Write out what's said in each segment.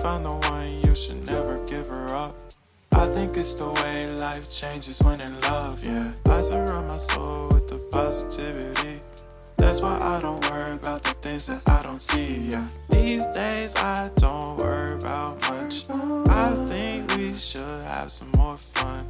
found the one, you should never give her up. I think it's the way life changes when in love, yeah. I surround my soul with the positivity. That's why I don't worry about the things that I don't see, yeah. These days I don't worry about much. I think we should have some more fun.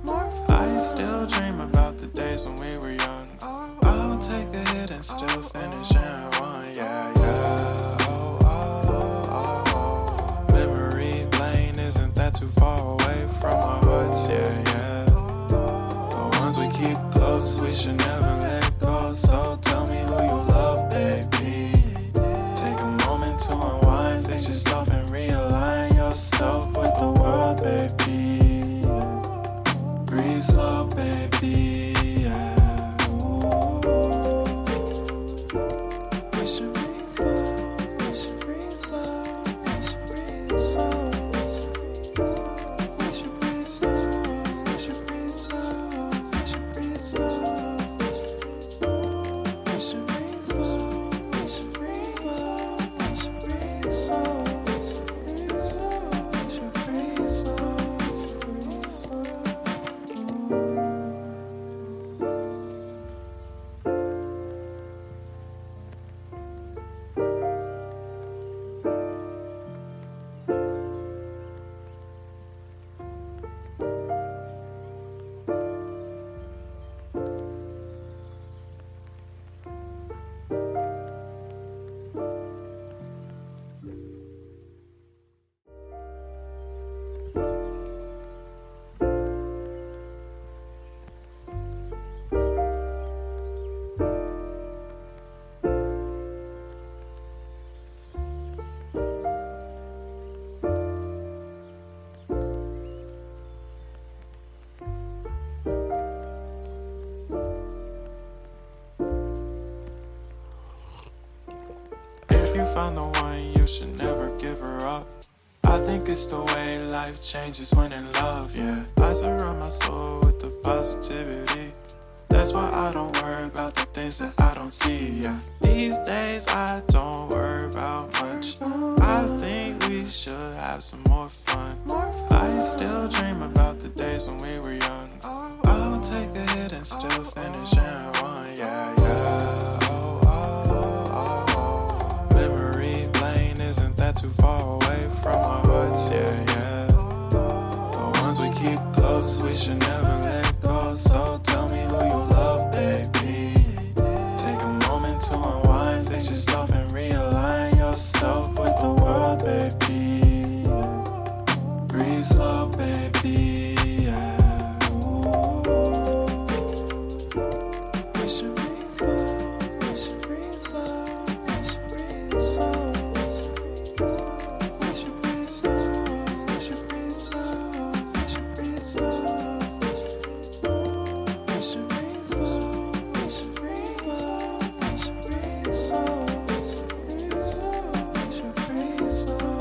I still dream about the days when we were young. I'll take a hit and still finish in one, yeah, yeah. Oh, oh, oh, oh. Memory lane isn't that too far away from our hearts, yeah, yeah. The ones we keep close, we should never let go. So tell me who you love, baby. Take a moment to unwind, fix yourself and realign yourself with the world, baby. Breathe slow, baby, yeah. We should breathe slow, we should breathe slow, we should breathe slow. We should breathe slow, we should breathe slow, we should breathe slow. We should breathe slow, we should breathe slow, we should breathe slow. We should breathe slow, breathe slow. If you found the one, you should never give her up. I think it's the way life changes when in love, yeah. I surround my soul with the positivity. That's why I don't worry about the things that I don't see, yeah. These days I don't worry about much. I think we should have some more fun. I still dream about the days when we were young. I'll take a hit and still finish in one, yeah, yeah. Oh, oh, oh, oh. Memory lane isn't that too far away from our hearts, yeah, yeah. The ones we keep close, we should never let go. So tell me who you love, baby. Take a moment to unwind, fix yourself and realign yourself with the world, baby. Breathe slow, baby, yeah. We should breathe slow, we should breathe slow, we should breathe slow. We should breathe slow, we should breathe slow, we should breathe slow. We should breathe slow, we should breathe slow, we should breathe slow. We should breathe slow,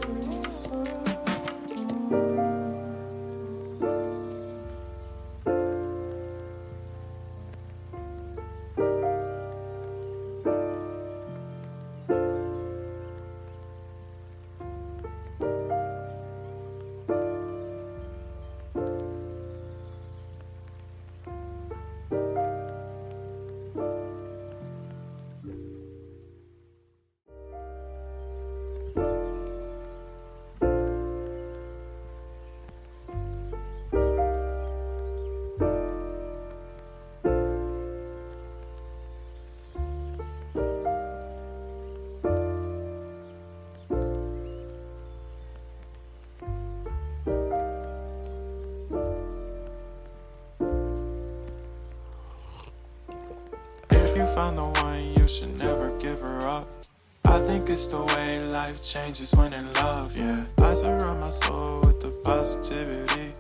breathe slow. If you found the one, you should never give her up. I think it's the way life changes when in love, yeah. I surround my soul with the positivity.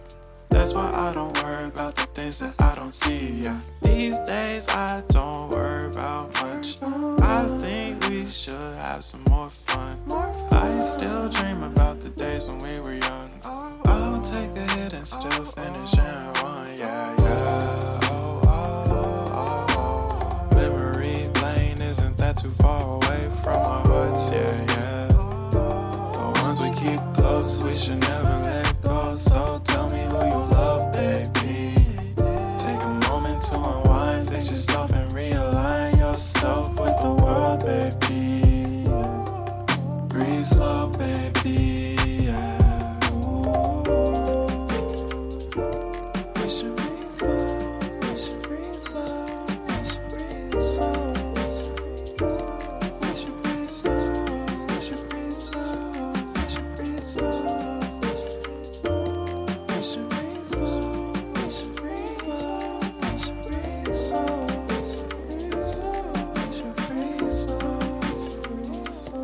That's why I don't worry about the things that I don't see, yeah. These days I don't worry about much. I think we should have some more fun. I still dream about the days when we were young. I'll take a hit and still finish in one, yeah, yeah. Oh, oh, oh, oh. Memory lane isn't that too far away from our hearts, yeah, yeah. The ones we keep close. we should never let go. So tell me who you love, baby. Take a moment to unwind, fix yourself and realign yourself with the world, baby. Breathe slow, baby. Yeah. We should breathe slow. We should breathe slow. We should breathe slow. We should breathe slow. We should breathe slow. We should breathe slow. We should breathe slow. We should breathe slow. We should breathe slow. We should breathe slow.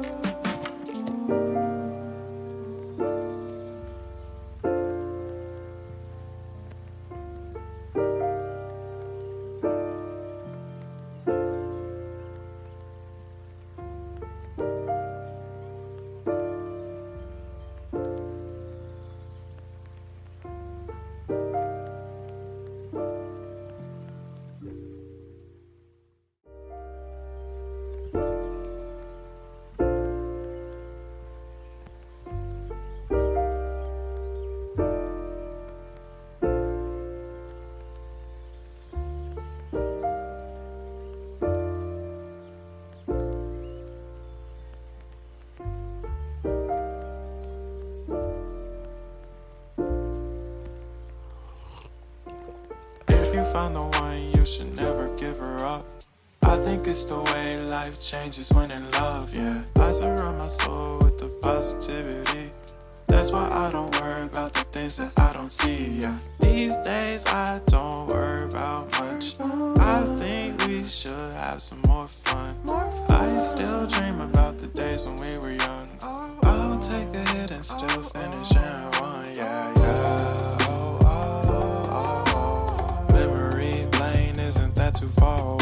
If you found the one, you should never give her up. I think it's the way life changes when in love, yeah. I surround my soul with the positivity. That's why I don't worry about the things that I don't see, yeah. These days I don't worry about much. I think we should have some more fun. I still dream about the days when we were young. I'll take a hit and still finish and one, yeah, yeah. Memory lane isn't that too far away.